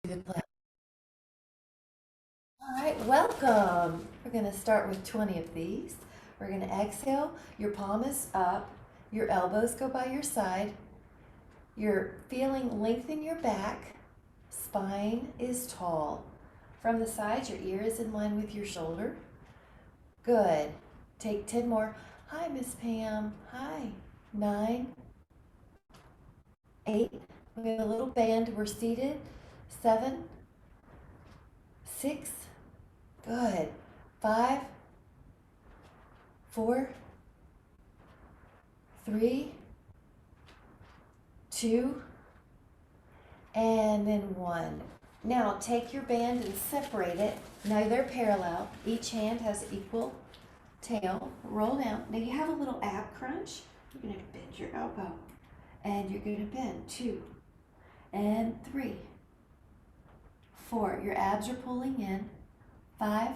the plan. All right, welcome. We're going to start with 20 of these. We're going to exhale. Your palm is up. Your elbows go by your side. You're feeling length in your back. Spine is tall. From the sides, your ear is in line with your shoulder. Good. Take 10 more. Hi, Miss Pam. Hi. 9, 8. We have a little band. We're seated. 7, 6. Good. 5, 4, 3, 2, and then 1. Now take your band and separate it. Now they're parallel. Each hand has equal tail. Roll down. Now you have a little ab crunch. You're going to bend your elbow. And you're going to bend 2 and 3, 4. Your abs are pulling in. 5,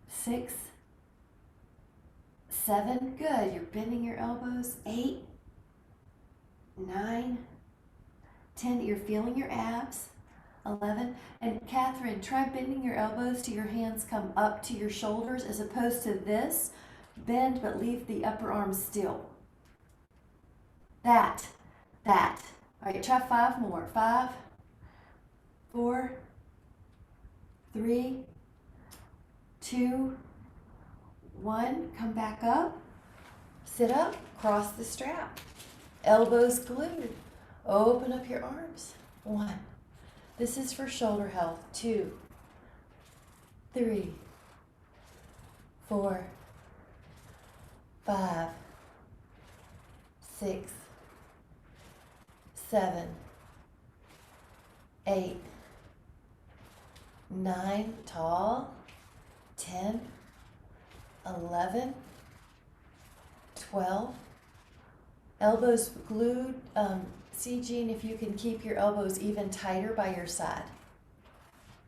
6, 7. Good. You're bending your elbows. 8, 9, 10. You're feeling your abs. 11. And Catherine, try bending your elbows to your hands come up to your shoulders as opposed to this. Bend but leave the upper arm still. That. All right, try 5 more. 5, 4, 3, 2, 1. Come back up. Sit up. Cross the strap. Elbows glued. Open up your arms. 1. This is for shoulder health. 2, 3, 4, 5, 6, 7, 8, 9. Tall. 10, 11, 12. Elbows glued. See, Jean, if you can keep your elbows even tighter by your side.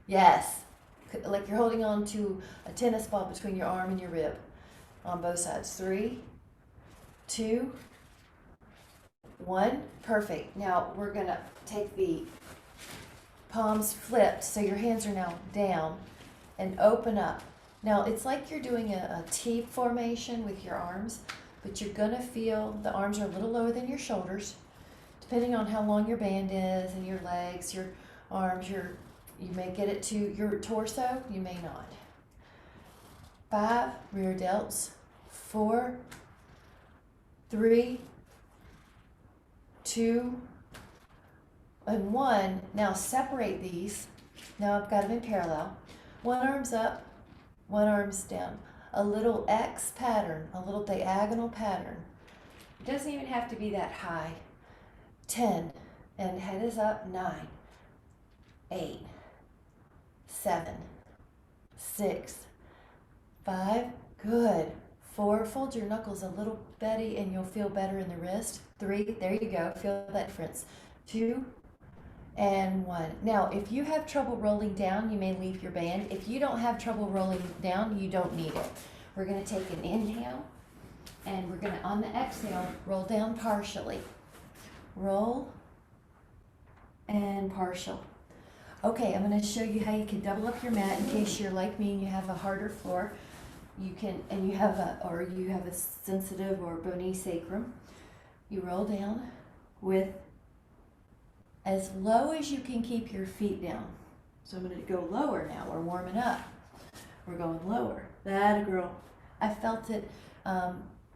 Yes. Like you're holding on to a tennis ball between your arm and your rib on both sides. 3, 2, 1. Perfect. Now we're going to take the palms flipped so your hands are now down and open up. Now it's like you're doing a T formation with your arms, but you're going to feel the arms are a little lower than your shoulders, depending on how long your band is and your legs, your arms, you may get it to your torso, you may not. 5, rear delts. 4, 3, 2, and 1. Now separate these. Now I've got them in parallel. One arm's up, one arm's down. A little X pattern, a little diagonal pattern. It doesn't even have to be that high. 10, and head is up. 9, 8, 7, 6, 5. Good. 4, fold your knuckles a little, Betty, and you'll feel better in the wrist. 3, there you go. Feel that difference. 2, and 1. Now, if you have trouble rolling down, you may leave your band. If you don't have trouble rolling down, you don't need it. We're going to take an inhale, and we're going to, on the exhale, roll down partially. Roll and partial. Okay, I'm going to show you how you can double up your mat in case you're like me and you have a harder floor. You can, and you have a sensitive or bony sacrum. You roll down with as low as you can keep your feet down. So I'm going to go lower now. We're warming up. We're going lower. That girl. I felt it.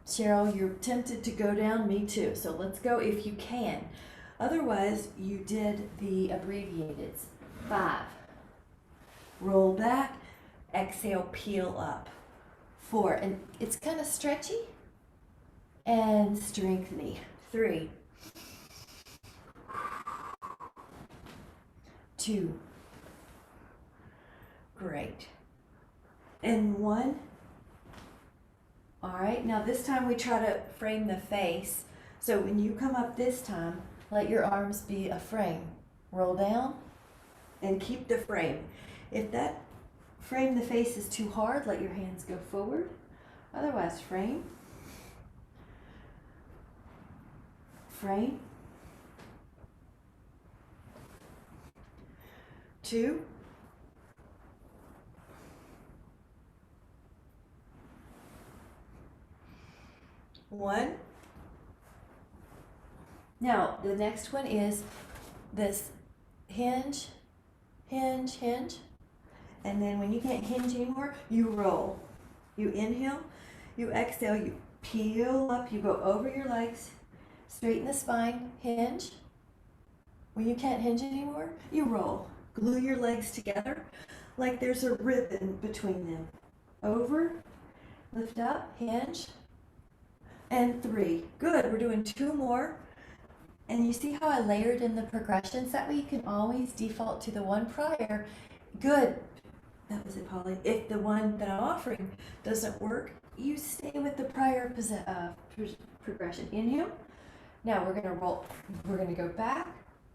Cheryl, you're tempted to go down. Me too. So let's go if you can. Otherwise, you did the abbreviated. 5. Roll back. Exhale, peel up. 4. And it's kind of stretchy and strengthening. 3. 2. Great. And 1. All right, now this time we try to frame the face. So when you come up this time, let your arms be a frame. Roll down and keep the frame. If that frame the face is too hard, let your hands go forward. Otherwise, frame, frame, 2, 1. Now, the next one is this hinge, hinge, hinge. And then when you can't hinge anymore, you roll. You inhale, you exhale, you peel up, you go over your legs, straighten the spine, hinge. When you can't hinge anymore, you roll. Glue your legs together like there's a ribbon between them. Over, lift up, hinge, and 3. Good, we're doing 2 more. And you see how I layered in the progressions? That way you can always default to the one prior. Good. That was it, Polly. If the one that I'm offering doesn't work, you stay with the prior progression. Inhale. Now we're going to roll. We're going to go back.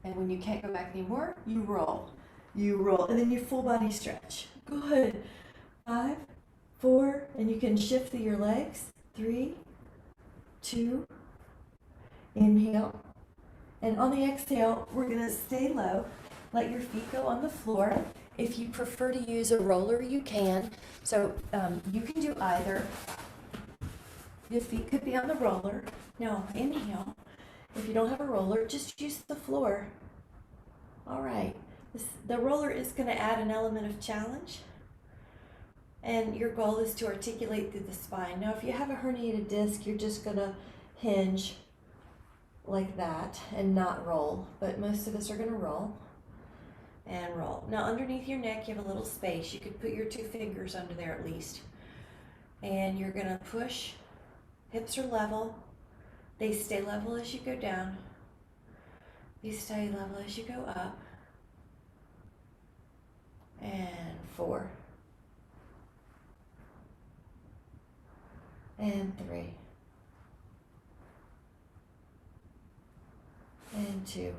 And when you can't go back anymore, you roll. You roll. And then you full body stretch. Good. 5, 4, and you can shift your legs. 3, 2, inhale. And on the exhale, we're going to stay low. Let your feet go on the floor. If you prefer to use a roller, you can. So you can do either. Your feet could be on the roller. Now, inhale. If you don't have a roller, just use the floor. All right. The roller is going to add an element of challenge. And your goal is to articulate through the spine. Now, if you have a herniated disc, you're just going to hinge like that and not roll. But most of us are going to roll and roll. Now, underneath your neck, you have a little space. You could put your 2 fingers under there at least. And you're going to push. Hips are level. They stay level as you go down. They stay level as you go up. And 4. And 3. And 2.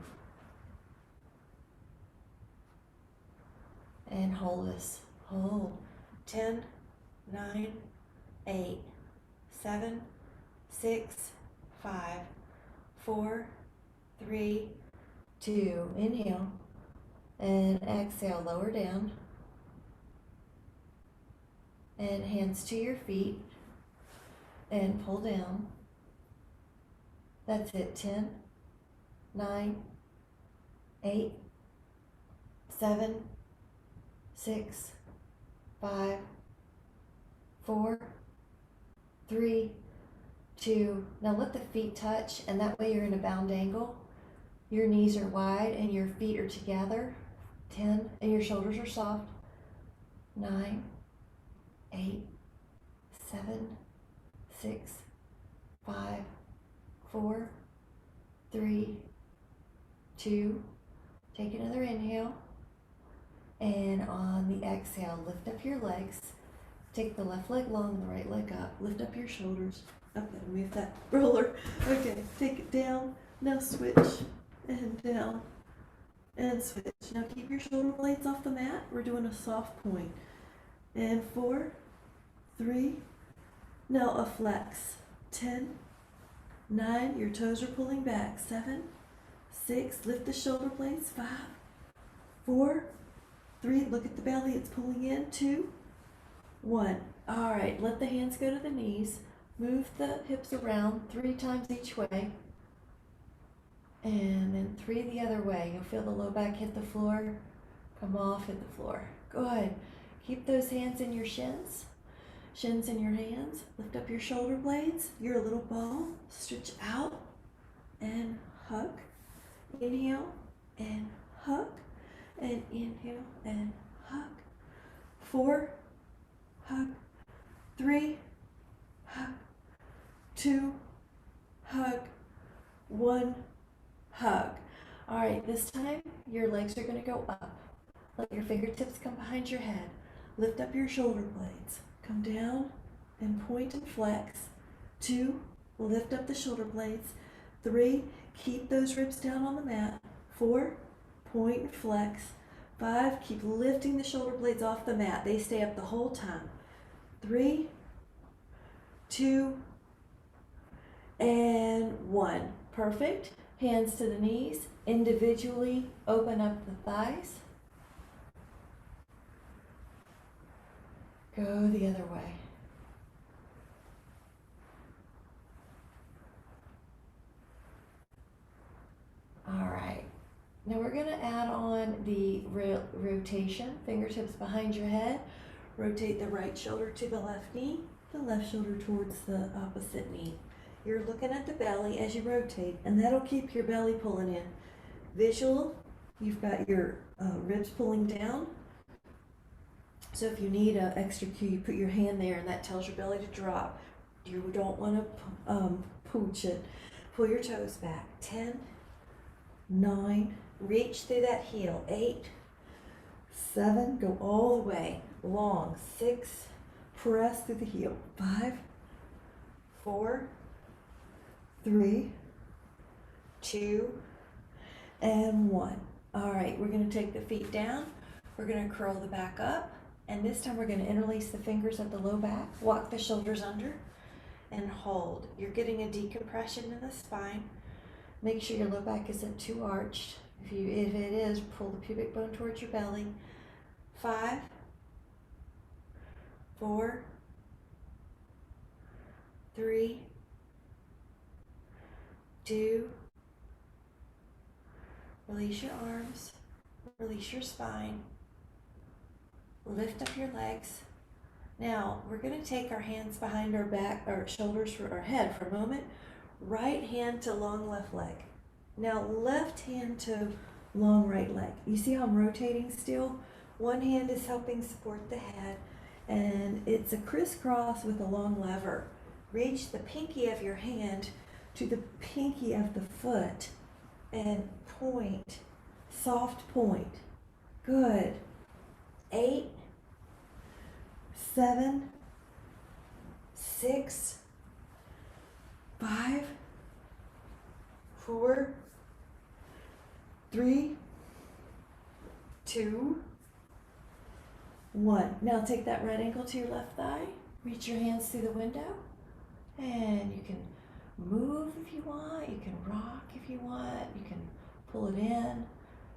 And hold this. Hold. 10, 9, 8, 7, 6, 5, 4, 3, 2. Inhale. And exhale, lower down. And hands to your feet. And pull down. That's it. 10, 9, 8, 7, 6, 5, 4, 3, 2. Now let the feet touch, and that way you're in a bound angle. Your knees are wide and your feet are together. 10, and your shoulders are soft. 9, 8, 7, 6, 5, 4, 3, 2. Take another inhale. And on the exhale, lift up your legs. Take the left leg long, the right leg up. Lift up your shoulders. I'm going to move that roller. Okay, take it down. Now switch. And down. And switch. Now keep your shoulder blades off the mat. We're doing a soft point. And 4, 3. Now a flex. 10, 9. Your toes are pulling back. 7, 6. Lift the shoulder blades. 5, 4, 3, look at the belly, it's pulling in. 2, 1. All right, let the hands go to the knees. Move the hips around 3 times each way. And then 3 the other way. You'll feel the low back hit the floor. Come off, hit the floor. Good. Keep those hands in your shins. Shins in your hands. Lift up your shoulder blades. You're a little ball. Stretch out and hug. Inhale and hug. And inhale and hug. 4, hug. 3, hug. 2, hug. 1, hug. All right, this time your legs are going to go up. Let your fingertips come behind your head. Lift up your shoulder blades. Come down and point and flex. 2, lift up the shoulder blades. 3, keep those ribs down on the mat. 4, point and flex. 5, keep lifting the shoulder blades off the mat. They stay up the whole time. 3, 2, and 1. Perfect. Hands to the knees. Individually open up the thighs. Go the other way. All right. Now we're going to add on the rotation, fingertips behind your head. Rotate the right shoulder to the left knee, the left shoulder towards the opposite knee. You're looking at the belly as you rotate, and that'll keep your belly pulling in. Visual, you've got your ribs pulling down. So if you need an extra cue, you put your hand there, and that tells your belly to drop. You don't want to pooch it. Pull your toes back. 10, 9, reach through that heel. 8, 7, go all the way long. 6, press through the heel. 5, 4, 3, 2, and 1. All right, we're going to take the feet down. We're going to curl the back up, and this time we're going to interlace the fingers at the low back, walk the shoulders under, and hold. You're getting a decompression in the spine. Make sure your low back isn't too arched. If it is, pull the pubic bone towards your belly. 5, 4, 3, 2, release your arms, release your spine, lift up your legs. Now, we're going to take our hands behind our back, our shoulders for our head for a moment. Right hand to long left leg. Now, left hand to long right leg. You see how I'm rotating still? One hand is helping support the head, and it's a crisscross with a long lever. Reach the pinky of your hand to the pinky of the foot and point, soft point. Good. 8, 7, 6, 5, 4, 3, 2, 1. Now take that right ankle to your left thigh. Reach your hands through the window. And you can move if you want. You can rock if you want. You can pull it in.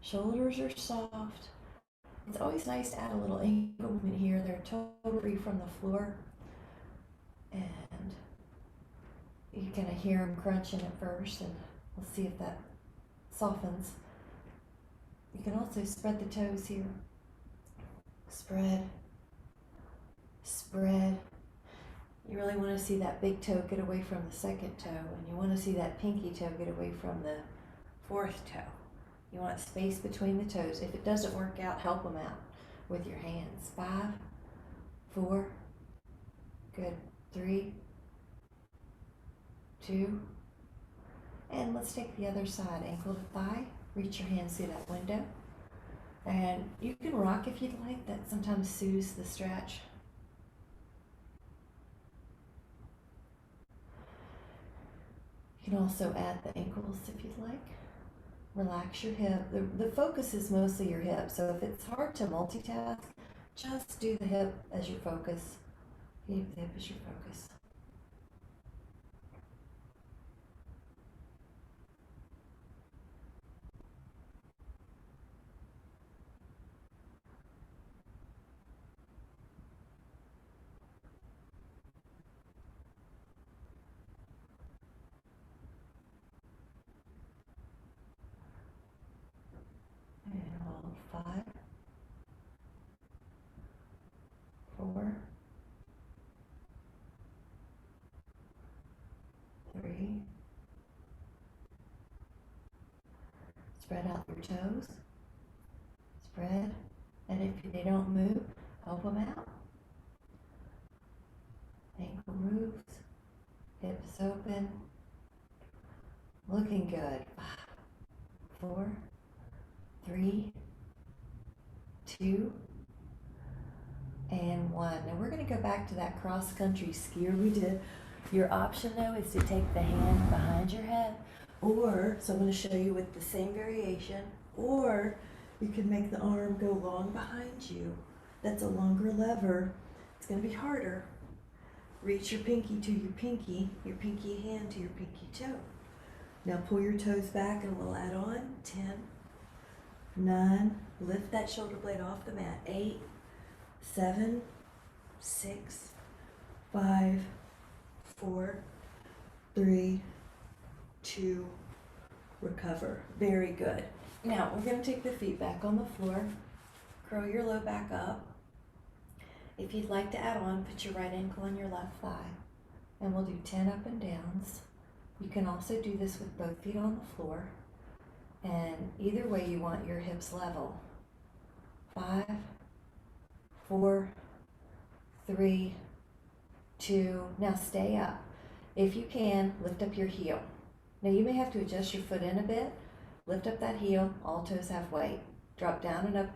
Shoulders are soft. It's always nice to add a little ankle movement here. They're totally free from the floor. And you kind of hear them crunching at first, and we'll see if that softens. You can also spread the toes here. Spread, spread. You really want to see that big toe get away from the second toe, and you want to see that pinky toe get away from the fourth toe. You want space between the toes. If it doesn't work out, help them out with your hands. 5, 4, good. 3, 2, and let's take the other side, ankle to thigh. Reach your hands through that window. And you can rock if you'd like. That sometimes soothes the stretch. You can also add the ankles if you'd like. Relax your hip. The focus is mostly your hip, so if it's hard to multitask, just do the hip as your focus. Keep the hip as your focus. And hold. 5, 4, 3. Spread out your toes. Spread. And if they don't move, help them out. Ankle moves. Hips open. Looking good. 5, 4, 3, 2, and 1. Now we're going to go back to that cross-country skier we did. Your option though is to take the hand behind your head, or, so I'm going to show you with the same variation, or you can make the arm go long behind you. That's a longer lever. It's going to be harder. Reach your pinky to your pinky hand to your pinky toe. Now pull your toes back and we'll add on 10, 9, lift that shoulder blade off the mat. 8, 7, 6, 5, 4, 3, 2, recover. Very good. Now we're going to take the feet back on the floor. Curl your low back up. If you'd like to add on, put your right ankle on your left thigh. And we'll do 10 up and downs. You can also do this with both feet on the floor. And either way you want your hips level. 5, 4, 3, 2, now stay up. If you can, lift up your heel. Now you may have to adjust your foot in a bit. Lift up that heel, all toes have weight. Drop down and up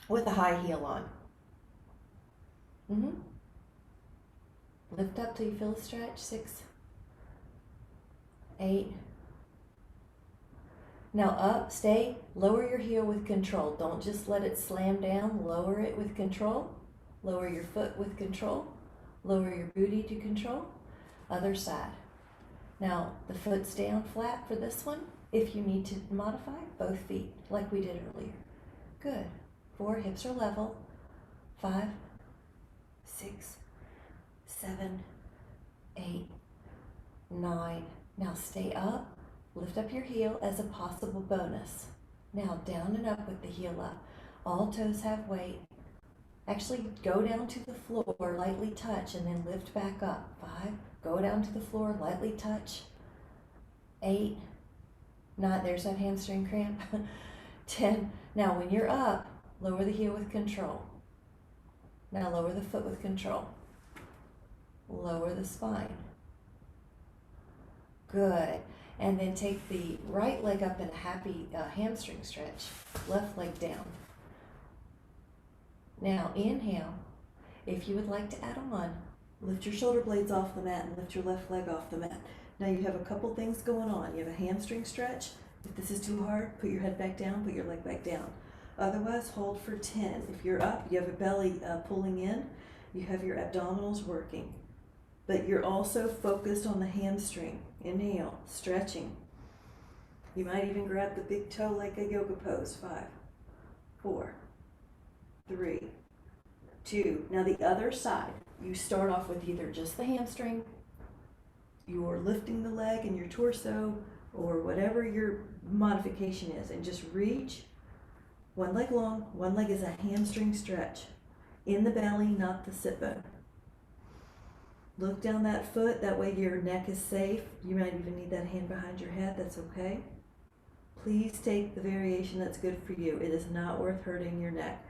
with a high heel on. Lift up till you feel a stretch. 6, 8. Now up, stay, lower your heel with control. Don't just let it slam down, lower it with control. Lower your foot with control. Lower your booty to control. Other side. Now the foot's down flat for this one. If you need to modify, both feet, like we did earlier. Good. 4, hips are level. 5, 6, 7, 8, 9. Now stay up. Lift up your heel as a possible bonus. Now down and up with the heel up. All toes have weight. Actually go down to the floor, lightly touch, and then lift back up. 5, go down to the floor, lightly touch. 8, 9, there's that hamstring cramp. 10, now when you're up, lower the heel with control. Now lower the foot with control. Lower the spine. Good. And then take the right leg up in a happy hamstring stretch. Left leg down. Now inhale. If you would like to add on, lift your shoulder blades off the mat and lift your left leg off the mat. Now you have a couple things going on. You have a hamstring stretch. If this is too hard, put your head back down, put your leg back down. Otherwise, hold for 10. If you're up, you have a belly pulling in. You have your abdominals working. But you're also focused on the hamstring. Inhale, stretching. You might even grab the big toe like a yoga pose. 5, 4, 3, 2. Now the other side, you start off with either just the hamstring, you're lifting the leg and your torso, or whatever your modification is, and just reach. One leg long, one leg is a hamstring stretch. In the belly, not the sit bone. Look down that foot, that way your neck is safe. You might even need that hand behind your head, that's okay. Please take the variation that's good for you. It is not worth hurting your neck.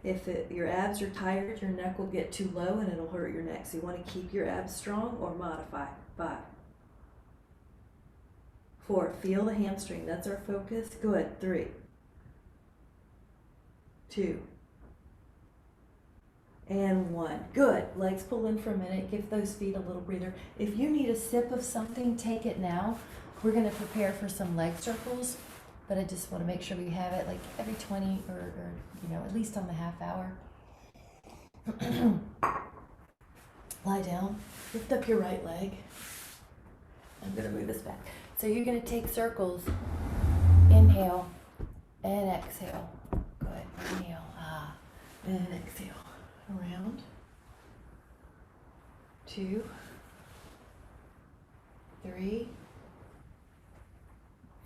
If your abs are tired, your neck will get too low and it'll hurt your neck. So you want to keep your abs strong or modify. 5, 4, feel the hamstring, that's our focus. Good. 3, 2, and 1. Good. Legs pull in for a minute. Give those feet a little breather. If you need a sip of something, take it now. We're going to prepare for some leg circles, but I just want to make sure we have it like every 20 or at least on the half hour. Lie down. Lift up your right leg. I'm going to move this back. So you're going to take circles. Inhale and exhale. Good. Inhale. And exhale. Around. 2, 3,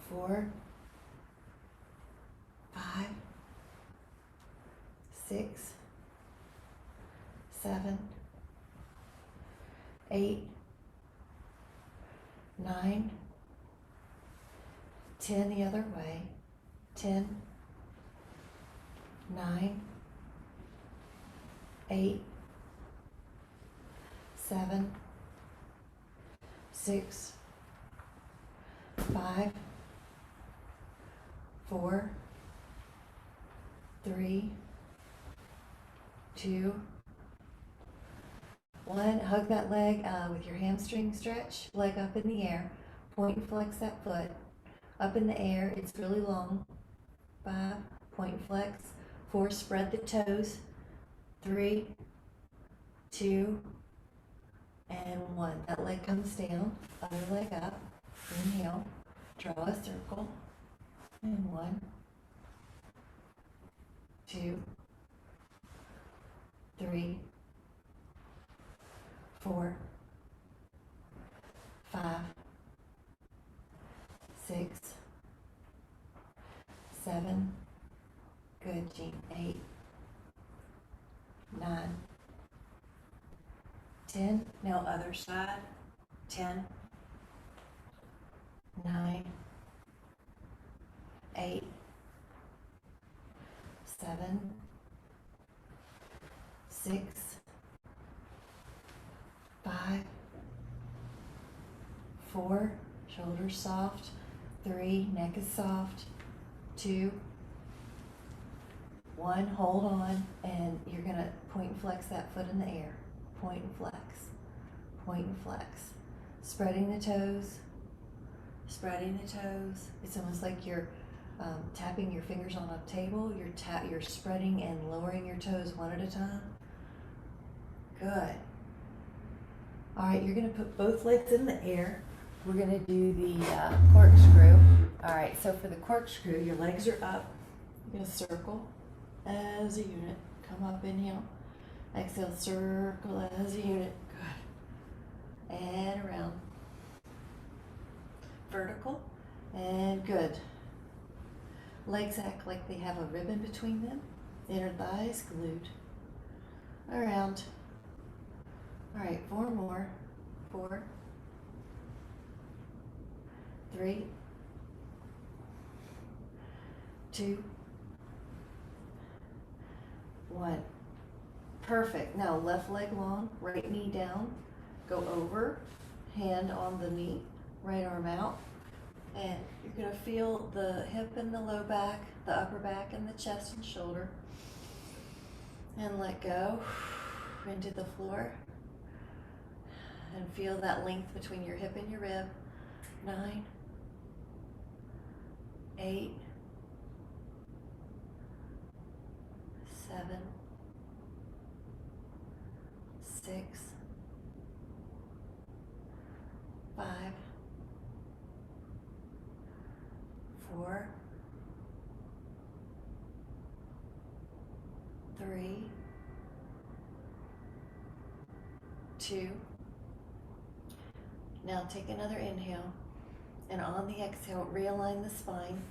4, 5, 6, 7, 8, 9, 10 the other way. 10, 9, 8, 7, 6, 5, 4, 3, 2, 1. Hug that leg with your hamstring stretch. Leg up in the air. Point and flex that foot. Up in the air. It's really long. 5. Point and flex. 4. Spread the toes. 3, 2, and 1. That leg comes down. Other leg up. Inhale. Draw a circle. And 1, 2, 3, 4, 5, 6, 7, good, Jean, 8, 9, 10, now other side, 10, 9, 8, 7, 6, 5, 4, shoulders soft, 3, neck is soft, 2, 1, hold on, and you're gonna point and flex that foot in the air. Point and flex, point and flex. Spreading the toes, spreading the toes. It's almost like you're tapping your fingers on a table. You're spreading and lowering your toes one at a time. Good. All right, you're gonna put both legs in the air. We're gonna do the corkscrew. All right, so for the corkscrew, your legs are up. You're gonna circle as a unit. Come up, inhale. Exhale, circle as a unit. Good. And around. Vertical. And good. Legs act like they have a ribbon between them. Inner thighs glued. Around. All right, 4 more. 4, 3, 2, 1. Perfect. Now left leg long, right knee down, go over, hand on the knee, right arm out, and you're going to feel the hip and the low back, the upper back and the chest and shoulder, and let go into the floor, and feel that length between your hip and your rib. 9, 8, 7, 6, 5, 4, 3, 2. Now take another inhale, and on the exhale, realign the spine.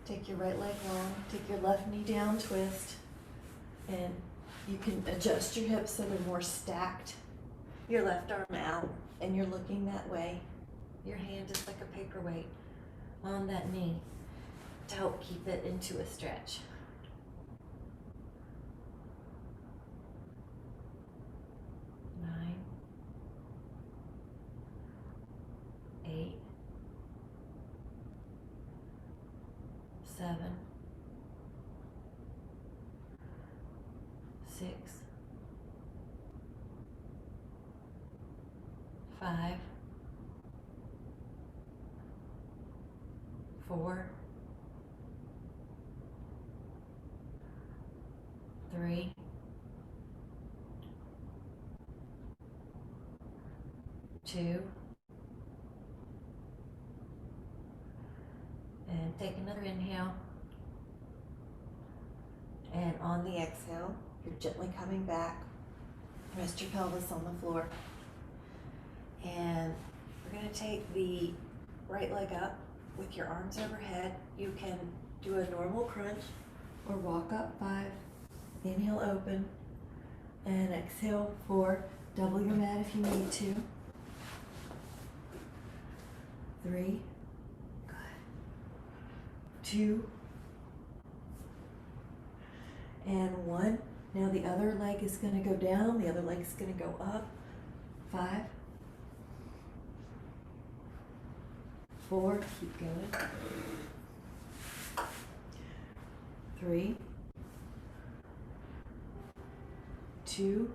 Take your right leg long, take your left knee down, twist, and you can adjust your hips so they're more stacked. Your left arm out, and you're looking that way. Your hand is like a paperweight on that knee to help keep it into a stretch. 9, 8, 7, 6, 5, 4, 3, 2, and take another inhale. And on the exhale, you're gently coming back. Rest your pelvis on the floor. And we're going to take the right leg up with your arms overhead. You can do a normal crunch or walk up 5. Inhale, open. And exhale, 4. Double your mat if you need to. 3. Good. 2. And 1. Now the other leg is going to go down. The other leg is going to go up. 5. 4. Keep going. 3. 2.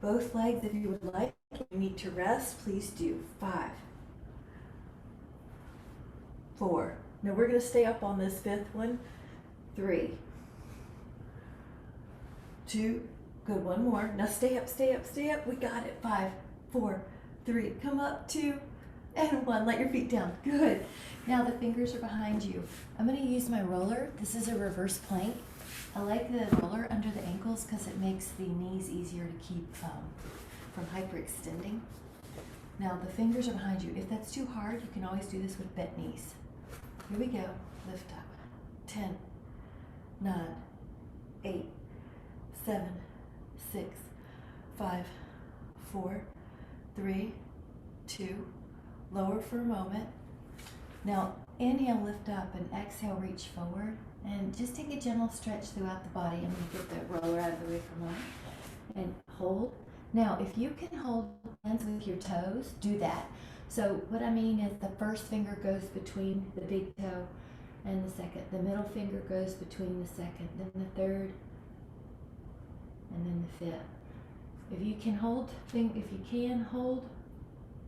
Both legs, if you would like. If you need to rest, please do. 5. 4. Now we're going to stay up on this 5th one. 3. 2. Good. 1 more. Now stay up, stay up, stay up. We got it. 5, 4, 3. Come up. 2, and 1. Let your feet down. Good. Now the fingers are behind you. I'm going to use my roller. This is a reverse plank. I like the roller under the ankles because it makes the knees easier to keep from hyperextending. Now the fingers are behind you. If that's too hard, you can always do this with bent knees. Here we go. Lift up. 10, 9, 8, 7, 6, 5, 4, 3, 2. Lower for a moment. Now inhale, lift up, and exhale, reach forward. And just take a gentle stretch throughout the body. I'm going to get the roller out of the way for a moment. And hold. Now, if you can hold hands with your toes, do that. So what I mean is the first finger goes between the big toe and the second. The middle finger goes between the second, then the third, and then the fifth. If you can hold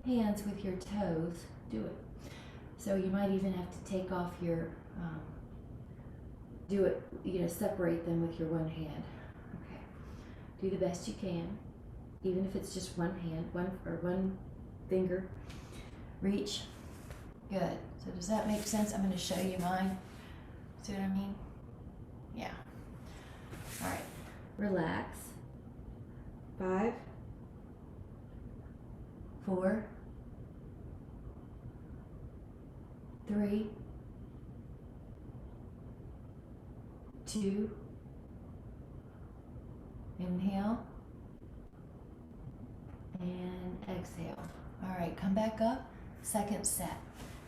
hands with your toes, do it. So you might even have to take off your do it, separate them with your one hand. Okay. Do the best you can, even if it's just one hand, one finger. Reach. Good. So does that make sense? I'm going to show you mine. See what I mean? Yeah. All right. Relax. 5, 4, 3, 2, inhale, and exhale. All right, come back up, second set.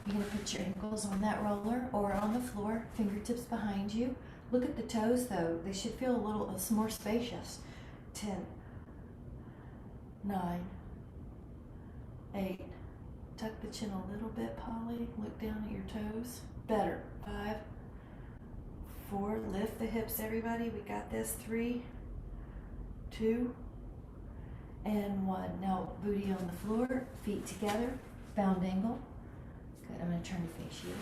You're gonna put your ankles on that roller or on the floor, fingertips behind you. Look at the toes though, they should feel a little more spacious. 10, 9, 8, tuck the chin a little bit, Polly, look down at your toes. Better. 5, 4, lift the hips, everybody. We got this. 3, 2, and 1. Now, booty on the floor, feet together, bound angle. Good, I'm going to turn to face you.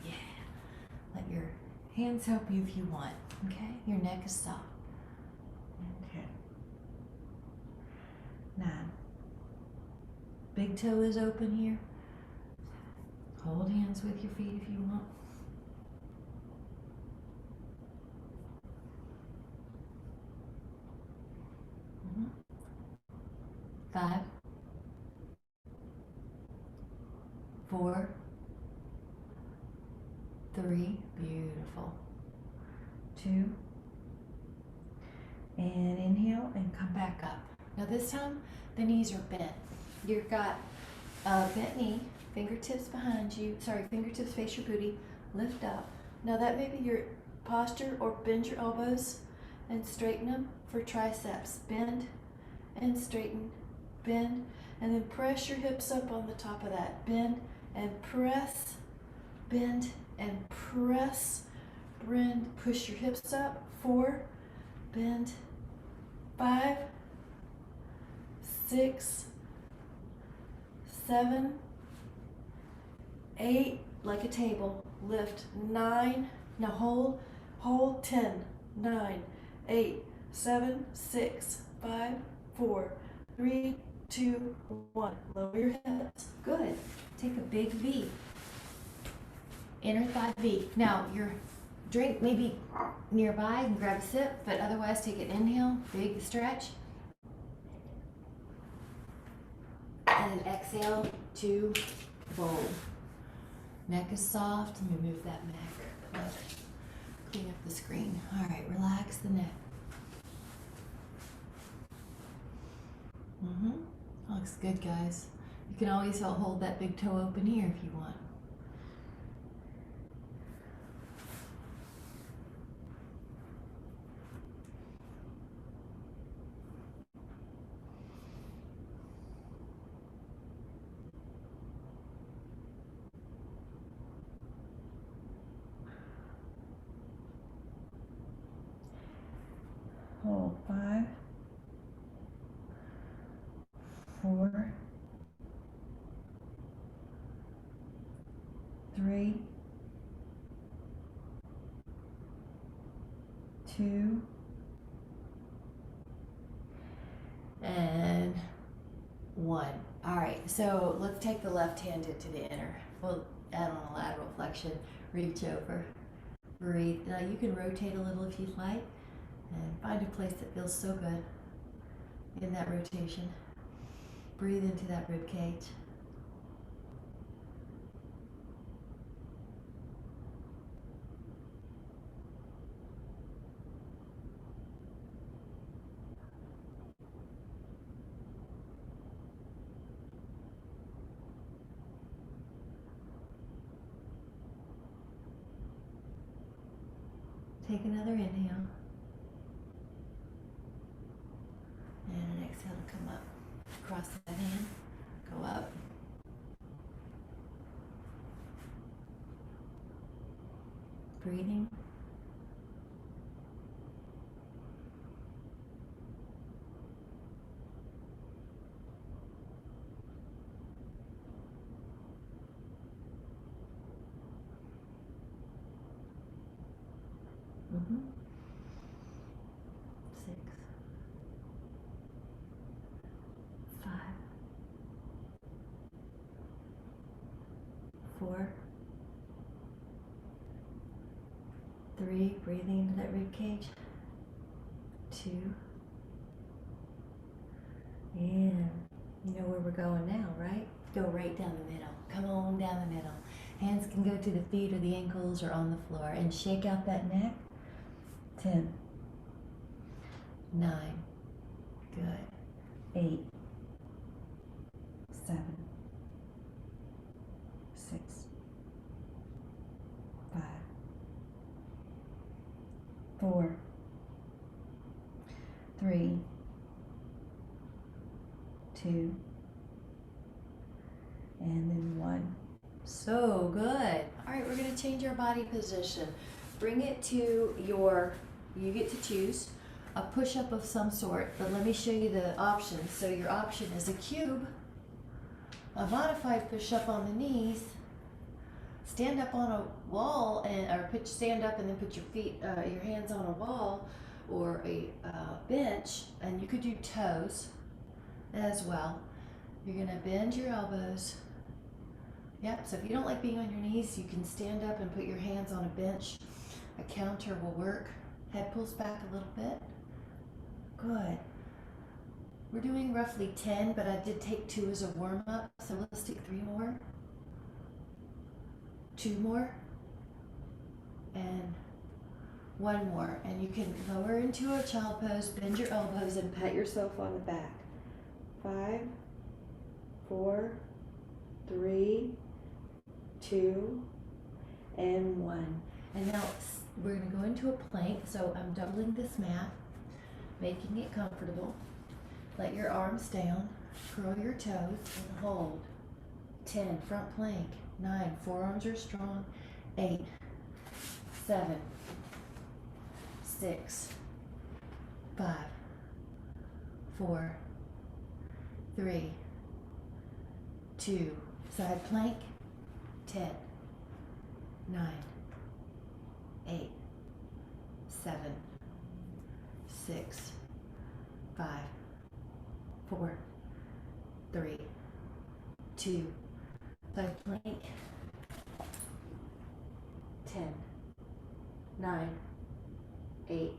Yeah. Let your hands help you if you want, okay? Your neck is soft. Okay. 9. Big toe is open here. Hold hands with your feet if you want. 5, 4, 3, beautiful. 2, and inhale and come back up. Now this time the knees are bent. You've got a bent knee, fingertips behind you, fingertips face your booty, lift up. Now that may be your posture, or bend your elbows and straighten them for triceps. Bend and straighten, bend, and then press your hips up on the top of that. Bend and press, bend and press, bend, push your hips up. 4, bend, 5, 6, 7, 8, like a table, lift. 9, now hold. 10, 9, 8, 7, 6, 5, 4, 3, 2, 1. Lower your hips. Good. Take a big V. Inner thigh V. Now your drink maybe nearby and grab a sip, but otherwise take an inhale, big stretch. And then exhale to fold. Neck is soft. Let me move that neck. Clean up the screen. All right, relax the neck. Looks good, guys. You can always hold that big toe open here if you want. Hold. 5, 4, 3, 2, and 1. All right, so let's take the left hand into the inner. We'll add on a lateral flexion. Reach over. Breathe. Now you can rotate a little if you'd like, and find a place that feels so good in that rotation. Breathe into that rib cage. Take another inhale. And an exhale to come up. Cross that hand. Go up. Breathing. Mm-hmm. 6, 5, 4, 3, breathing into that rib cage. 2, and you know where we're going now, right? Go right down the middle. Come on down the middle. Hands can go to the feet or the ankles or on the floor, and shake out that neck. 10, 9, good. 8, 7, 6, 5, 4, 3, 2, and then 1. So good. All right, we're going to change our body position. Bring it to you get to choose a push-up of some sort, but let me show you the options. So your option is a cube, a modified push-up on the knees, stand up on a wall, stand up and then put your hands on a wall or a bench, and you could do toes as well. You're gonna bend your elbows. Yep, so if you don't like being on your knees, you can stand up and put your hands on a bench. A counter will work. Head pulls back a little bit. Good. We're doing roughly 10, but I did take 2 as a warm-up, so let's take 3 more. 2 more. And 1 more. And you can lower into a child pose, bend your elbows, and pat yourself on the back. 5, 4, 3, 2, and 1. And now we're going to go into a plank. So I'm doubling this mat, making it comfortable. Let your arms down, curl your toes, and hold. 10, front plank. 9, forearms are strong. 8, 7, 6, 5, 4, 3, 2, side plank. 10, 9, 8, 7, 6, 5, 4, 3, 2, side plank. 10, 9, 8,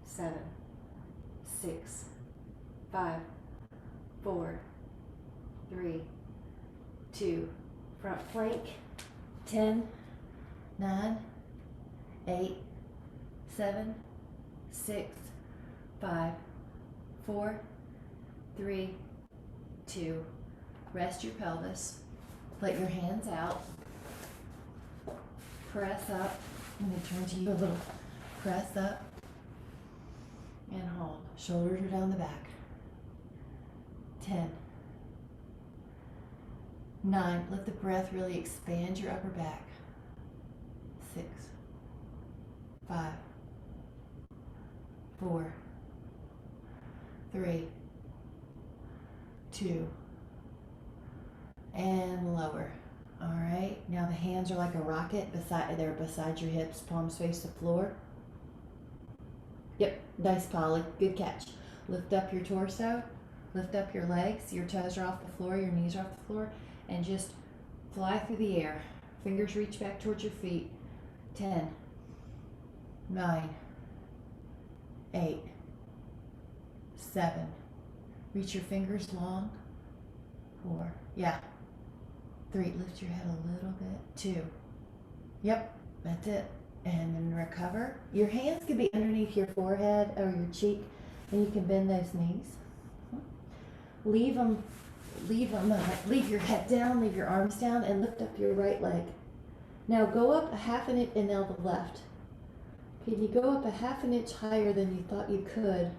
7, 6, 5, 4, 3, 2, front plank. 10, 9, 8, 7, 6, 5, 4, 3, 2. Rest your pelvis. Let your hands out. Press up. I'm going to turn to you a little. Press up and hold. Shoulders are down the back. 10, 9. Let the breath really expand your upper back. 6, 5, 4, 3, 2, and lower. All right, now the hands are like a rocket beside your hips, palms face the floor. Yep, nice, Polly, good catch. Lift up your torso, lift up your legs, your toes are off the floor, your knees are off the floor, and just fly through the air. Fingers reach back towards your feet. 10, 9, 8, 7. Reach your fingers long. 4. Yeah. 3. Lift your head a little bit. 2. Yep. That's it. And then recover. Your hands can be underneath your forehead or your cheek, and you can bend those knees. Leave your head down, leave your arms down, and lift up your right leg. Now go up a half an inch, and now the left. Can you go up a half an inch higher than you thought you could,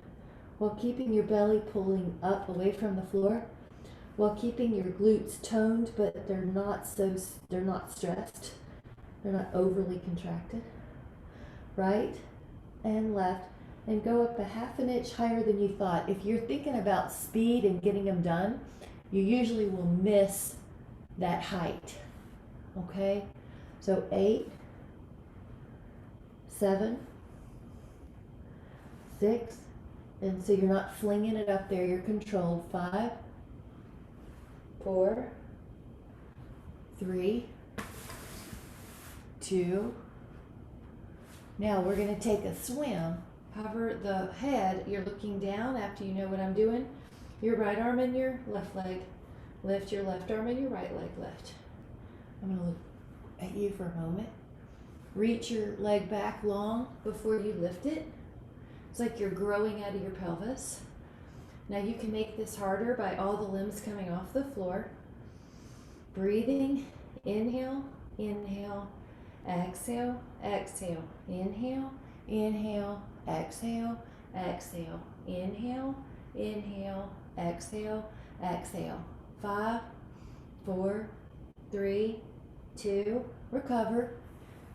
while keeping your belly pulling up away from the floor, while keeping your glutes toned, but they're not stressed. They're not overly contracted. Right and left, and go up a half an inch higher than you thought. If you're thinking about speed and getting them done, you usually will miss that height. Okay? So 8, 7, 6, and so you're not flinging it up there, you're controlled. 5, 4, 3, 2. Now we're going to take a swim. Hover the head, you're looking down after you know what I'm doing. Your right arm and your left leg. Lift your left arm and your right leg lift. I'm going to look at you for a moment. Reach your leg back long before you lift it. It's like you're growing out of your pelvis. Now you can make this harder by all the limbs coming off the floor. Breathing, inhale, inhale, exhale, exhale, inhale, inhale, exhale, exhale, inhale, inhale, exhale, exhale. 5, 4, 3, 2, recover.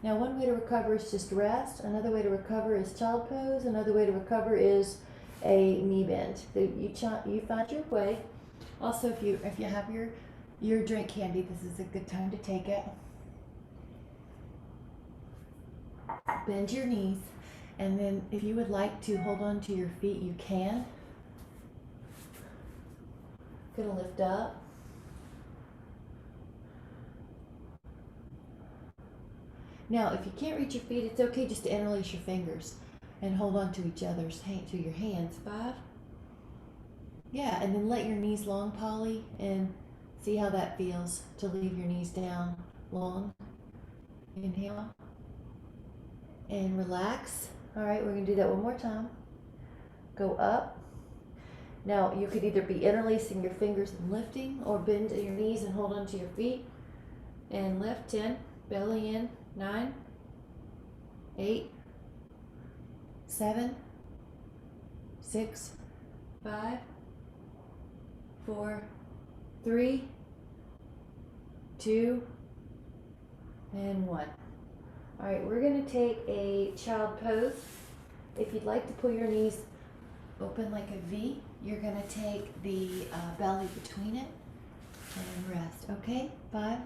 Now one way to recover is just rest. Another way to recover is child pose. Another way to recover is a knee bend. So you find your way. Also, if you have your drink candy, this is a good time to take it. Bend your knees, and then if you would like to hold on to your feet, you can. Gonna lift up. Now, if you can't reach your feet, it's okay just to interlace your fingers and hold on to each other's to your hands. 5. Yeah, and then let your knees long, Polly, and see how that feels to leave your knees down long. Inhale. And relax. All right, we're going to do that one more time. Go up. Now, you could either be interlacing your fingers and lifting, or bend your knees and hold onto your feet. And lift. 10. Belly in. 9. 8. 7. 6. 5. 4. 3. 2. And 1. All right, we're going to take a child pose. If you'd like to pull your knees open like a V, you're going to take the belly between it and rest. Okay, 5,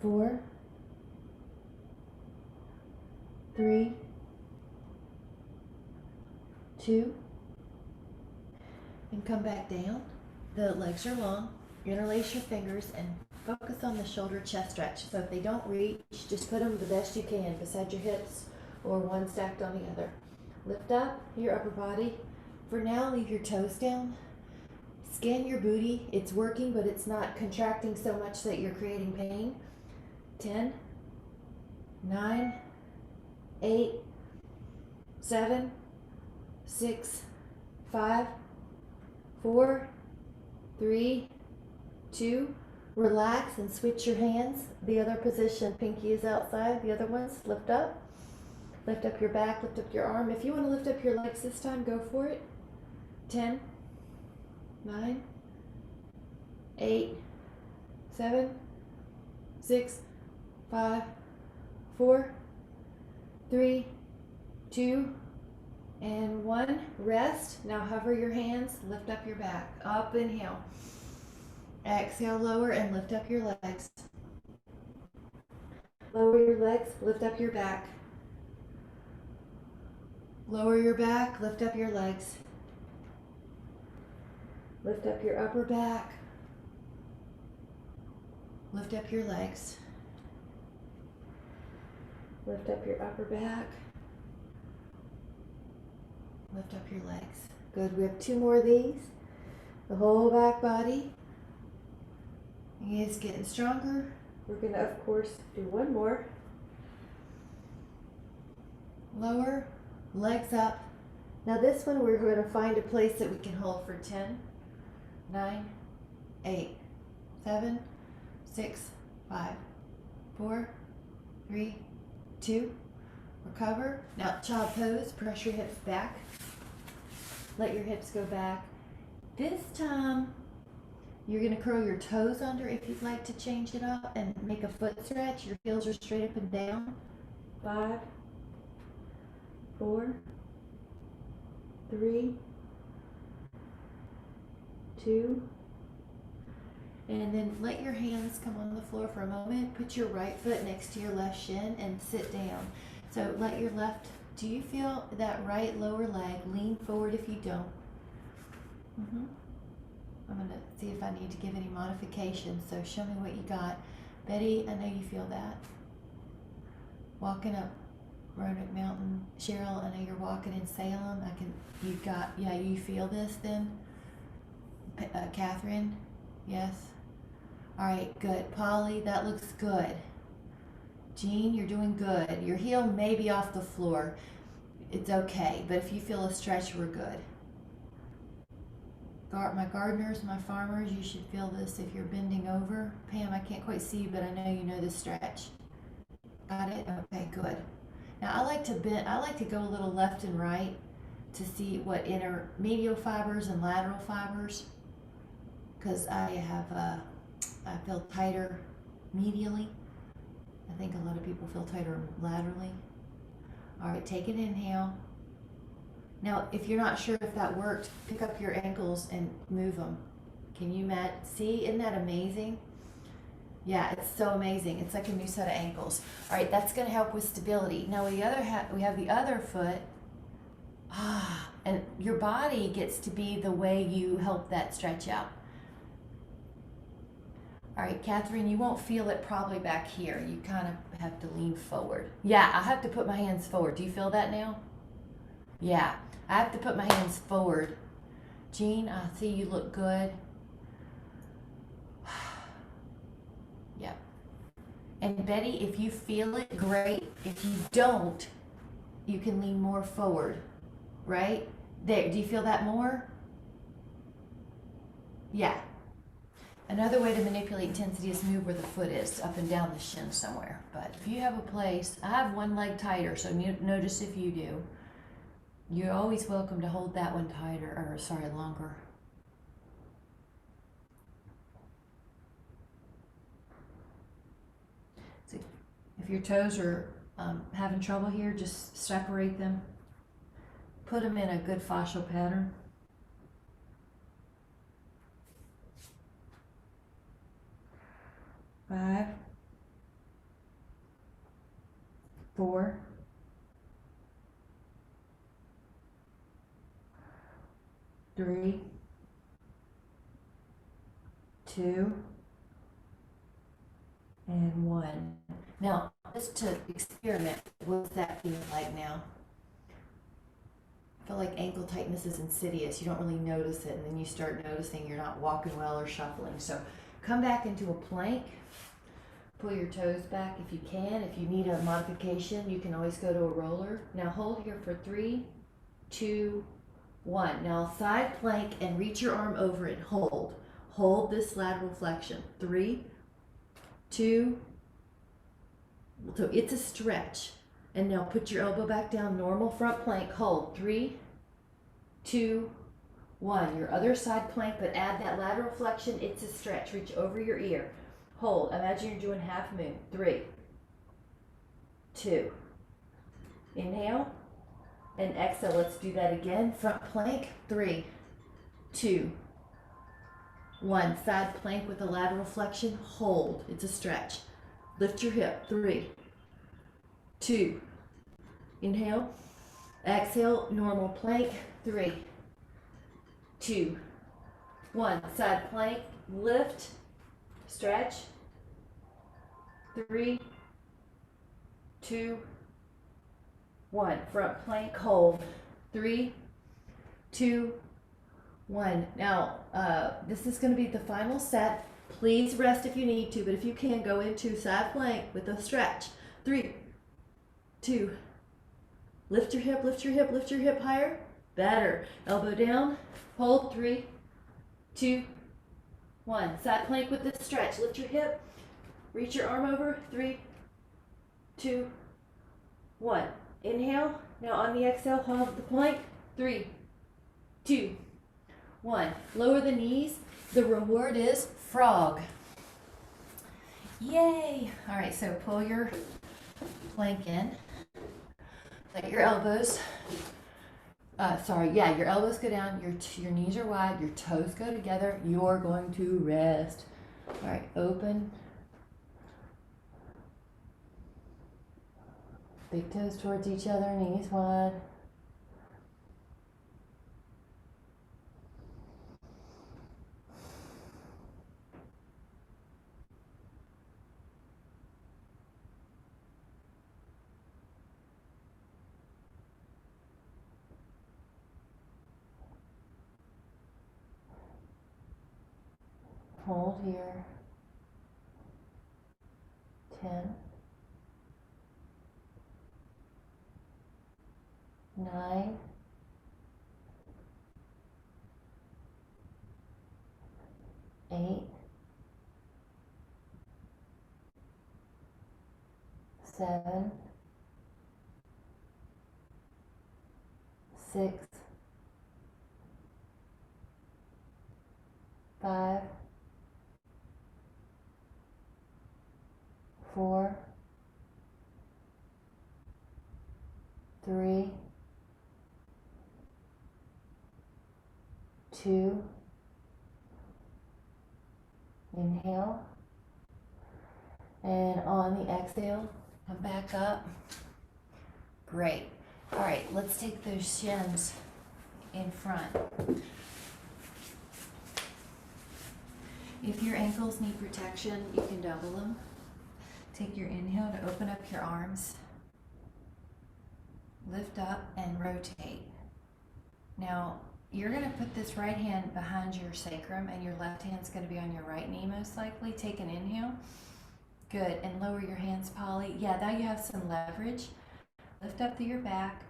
4, 3, 2, and come back down. The legs are long. Interlace your fingers and focus on the shoulder chest stretch. So if they don't reach, just put them the best you can beside your hips or one stacked on the other. Lift up your upper body. For now, leave your toes down. Scan your booty. It's working, but it's not contracting so much that you're creating pain. 10, 9, 8, 7, 6, 5, 4, 3, 2, relax and switch your hands. The other position, pinky is outside, the other ones, lift up your back, lift up your arm. If you want to lift up your legs this time, go for it. 10, 9, 8, 7, 6, 5, 4, 3, 2, and 1. Rest. Now hover your hands, lift up your back. Up, inhale. Exhale, lower and lift up your legs. Lower your legs, lift up your back. Lower your back, lift up your legs. Lift up your upper back. Lift up your legs. Lift up your upper back. Lift up your legs. Good. We have 2 more of these. The whole back body. It's getting stronger. We're going to, of course, do 1 more. Lower, legs up. Now this one we're going to find a place that we can hold for 10, 9, 8, 7, 6, 5, 4, 3, 2. Recover. Now child pose. Press your hips back. Let your hips go back. This time you're going to curl your toes under if you'd like to change it up and make a foot stretch. Your heels are straight up and down. 5, 4, 3, 2, and then let your hands come on the floor for a moment. Put your right foot next to your left shin and sit down. So let your left, do you feel that right lower leg? Lean forward if you don't. I'm going to see if I need to give any modifications, so show me what you got. Betty, I know you feel that. Walking up Roanoke Mountain. Cheryl, I know you're walking in Salem. You've got, yeah, you feel this then? Catherine, yes? All right, good. Polly, that looks good. Jean, you're doing good. Your heel may be off the floor. It's okay, but if you feel a stretch, we're good. My gardeners, my farmers, you should feel this if you're bending over. Pam, I can't quite see you, but I know you know the stretch. Got it? Okay, good. Now I like to bend, I like to go a little left and right to see what inner medial fibers and lateral fibers, because I feel tighter medially. I think a lot of people feel tighter laterally. All right, take an inhale. Now, if you're not sure if that worked, pick up your ankles and move them. Can you, Matt? See, isn't that amazing? Yeah, it's so amazing. It's like a new set of ankles. All right, that's going to help with stability. Now, we have the other foot. And your body gets to be the way you help that stretch out. All right, Catherine, you won't feel it probably back here. You kind of have to lean forward. Yeah, I have to put my hands forward. Do you feel that now? Yeah, I have to put my hands forward. Jean, I see you look good. Yeah. And Betty, if you feel it, great. If you don't, you can lean more forward, right? There, do you feel that more? Yeah. Another way to manipulate intensity is move where the foot is, up and down the shin somewhere. But if you have a place, I have one leg tighter, so notice if you do. You're always welcome to hold that one tighter, or sorry, longer. So if your toes are having trouble here, just separate them. Put them in a good fascial pattern. Five, 4, 3, 2, and 1. Now, just to experiment, what's that feel like now? I feel like ankle tightness is insidious. You don't really notice it, and then you start noticing you're not walking well or shuffling. So come back into a plank. Pull your toes back if you can. If you need a modification, you can always go to a roller. Now hold here for 3, 2, 1. Now side plank and reach your arm over it. Hold. Hold this lateral flexion. 3, 2. So it's a stretch. And now put your elbow back down. Normal front plank. Hold. 3, 2, 1. Your other side plank, but add that lateral flexion. It's a stretch. Reach over your ear. Hold. Imagine you're doing half moon. 3, 2. Inhale and exhale. Let's do that again. Front plank. 3, 2, 1. Side plank with a lateral flexion. Hold. It's a stretch. Lift your hip. 3, 2. Inhale. Exhale. Normal plank. 3, 2, 1. Side plank. Lift. Stretch. 3, 2, 1. Front plank hold. 3, 2, 1. Now, this is going to be the final set. Please rest if you need to, but if you can, go into side plank with a stretch. 3, 2. Lift your hip, lift your hip, lift your hip higher. Better. Elbow down. Hold. 3, 2, 1. Side plank with the stretch. Lift your hip. Reach your arm over. 3, 2, 1. Inhale. Now on the exhale, hold the plank. 3, 2, 1. Lower the knees. The reward is frog. Yay! All right, so pull your plank in. Let your elbows, your elbows go down, your knees are wide, your toes go together. You're going to rest. All right, open. Big toes towards each other, knees wide. Hold here. 10, 9, 8, 7, 6, 5, 4, 3, 2, inhale, and on the exhale, come back up. Great. All right, let's take those shins in front. If your ankles need protection, you can double them. Take your inhale to open up your arms. Lift up and rotate. Now, you're going to put this right hand behind your sacrum and your left hand's going to be on your right knee most likely. Take an inhale. Good. And lower your hands, Polly. Yeah, now you have some leverage. Lift up through your back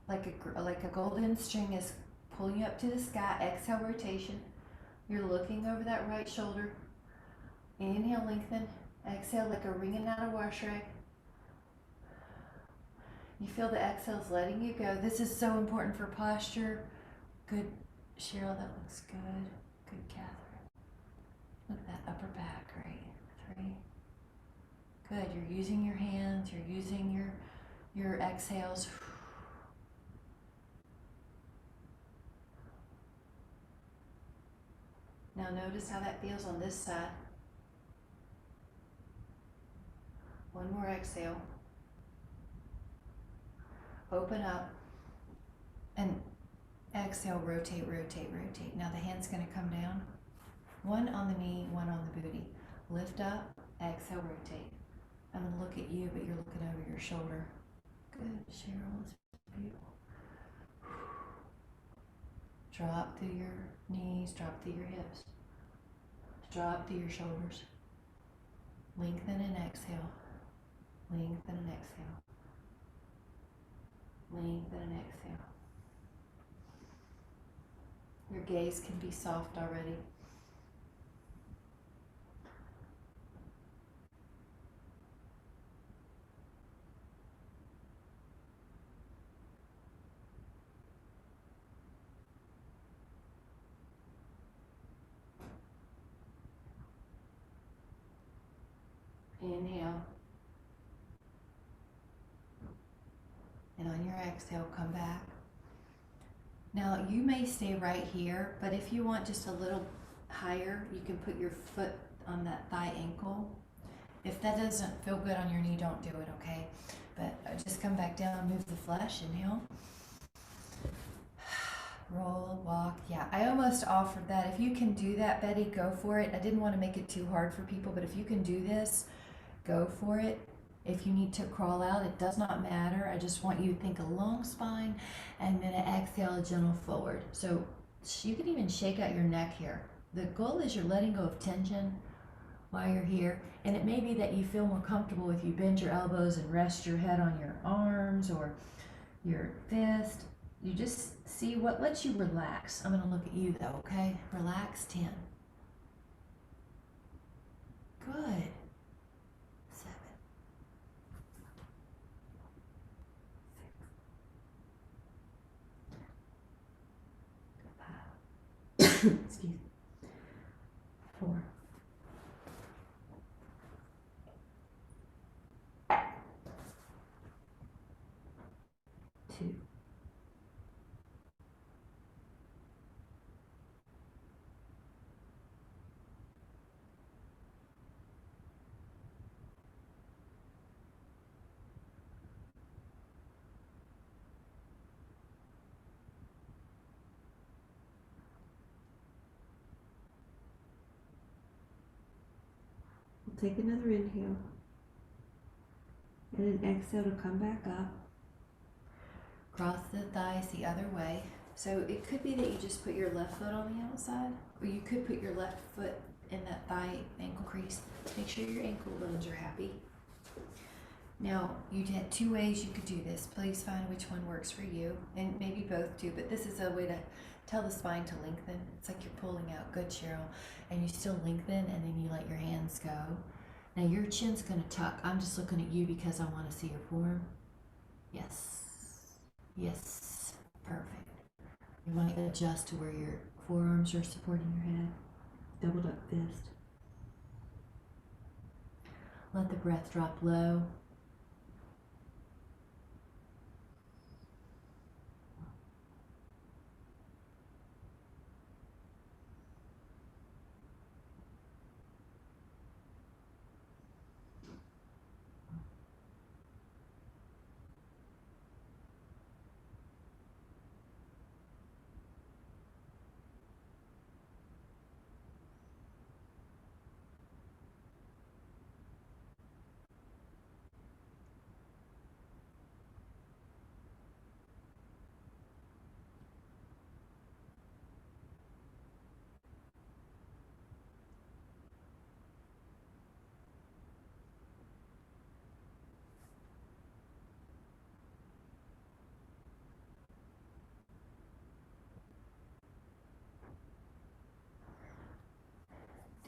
like a golden string is pulling you up to the sky. Exhale, rotation. You're looking over that right shoulder. Inhale, lengthen. Exhale like a wringing out a wash rag. You feel the exhales letting you go. This is so important for posture. Good, Cheryl, that looks good. Good, Catherine. Look at that upper back, right? 3. Good, you're using your hands, you're using your exhales. Now notice how that feels on this side. One more exhale. Open up and exhale, rotate, rotate, rotate. Now the hand's going to come down. One on the knee, one on the booty. Lift up, exhale, rotate. I'm going to look at you, but you're looking over your shoulder. Good, Cheryl. It's beautiful. Drop through your knees, drop through your hips. Drop through your shoulders. Lengthen and exhale. Lengthen and exhale. Lengthen and exhale. Your gaze can be soft already. Inhale. And on your exhale, come back. Now you may stay right here, but if you want just a little higher, you can put your foot on that thigh ankle. If that doesn't feel good on your knee, don't do it, okay? But just come back down, move the flesh, inhale. Roll, walk, yeah. I almost offered that. If you can do that, Betty, go for it. I didn't want to make it too hard for people, but if you can do this, go for it. If you need to crawl out, it does not matter. I just want you to think a long spine and then exhale a gentle forward. So you can even shake out your neck here. The goal is you're letting go of tension while you're here. And it may be that you feel more comfortable if you bend your elbows and rest your head on your arms or your fist. You just see what lets you relax. I'm going to look at you though, okay? Relax, 10. Good. 7. 6. 5. Excuse me. 4. 2. We'll take another inhale and an exhale to come back up. Cross the thighs the other way. So it could be that you just put your left foot on the outside, or you could put your left foot in that thigh ankle crease. Make sure your ankle bones are happy. Now, you had 2 ways you could do this. Please find which one works for you, and maybe both too, but this is a way to tell the spine to lengthen. It's like you're pulling out. Good, Cheryl. And you still lengthen, and then you let your hands go. Now, your chin's going to tuck. I'm just looking at you because I want to see your form. Yes. Yes. Perfect. You want to adjust to where your forearms are supporting your head. Doubled up fist. Let the breath drop low.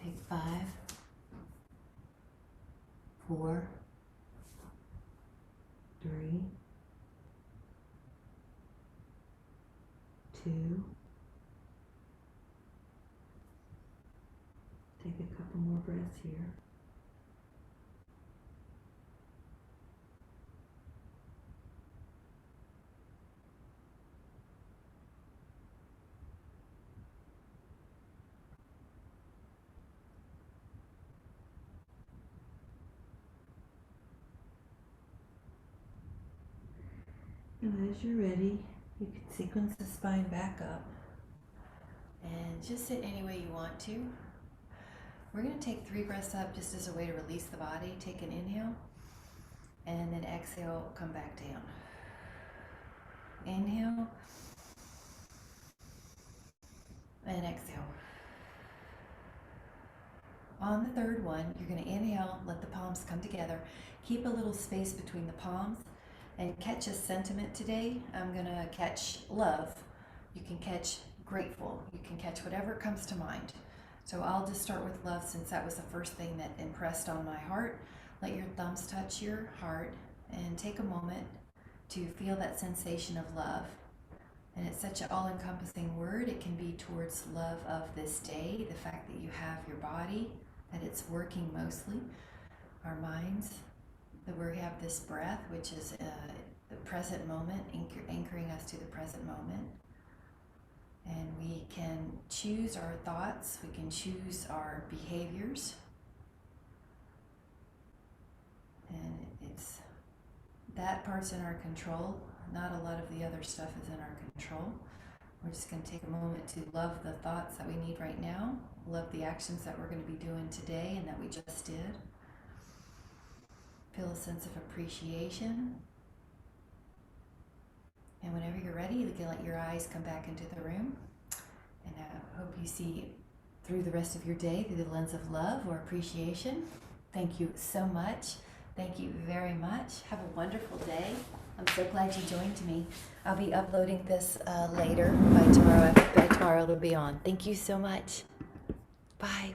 Take 5, 4, 3, 2. Take a couple more breaths here. And as you're ready, you can sequence the spine back up and just sit any way you want to. We're going to take 3 breaths up just as a way to release the body. Take an inhale and then exhale, come back down. Inhale and exhale. On the 3rd one, you're going to inhale, let the palms come together. Keep a little space between the palms and catch a sentiment today. I'm going to catch love. You can catch grateful. You can catch whatever comes to mind. So I'll just start with love since that was the first thing that impressed on my heart. Let your thumbs touch your heart and take a moment to feel that sensation of love. And it's such an all-encompassing word. It can be towards love of this day, the fact that you have your body, that it's working mostly, our minds, that we have this breath, which is the present moment, anchoring us to the present moment. And we can choose our thoughts, we can choose our behaviors. And it's that part's in our control. Not a lot of the other stuff is in our control. We're just going to take a moment to love the thoughts that we need right now, love the actions that we're going to be doing today and that we just did. feel a sense of appreciation. And whenever you're ready, you can let your eyes come back into the room. And I hope you see through the rest of your day through the lens of love or appreciation. Thank you so much. Thank you very much. Have a wonderful day. I'm so glad you joined me. I'll be uploading this later. By tomorrow it'll be on. Thank you so much. Bye.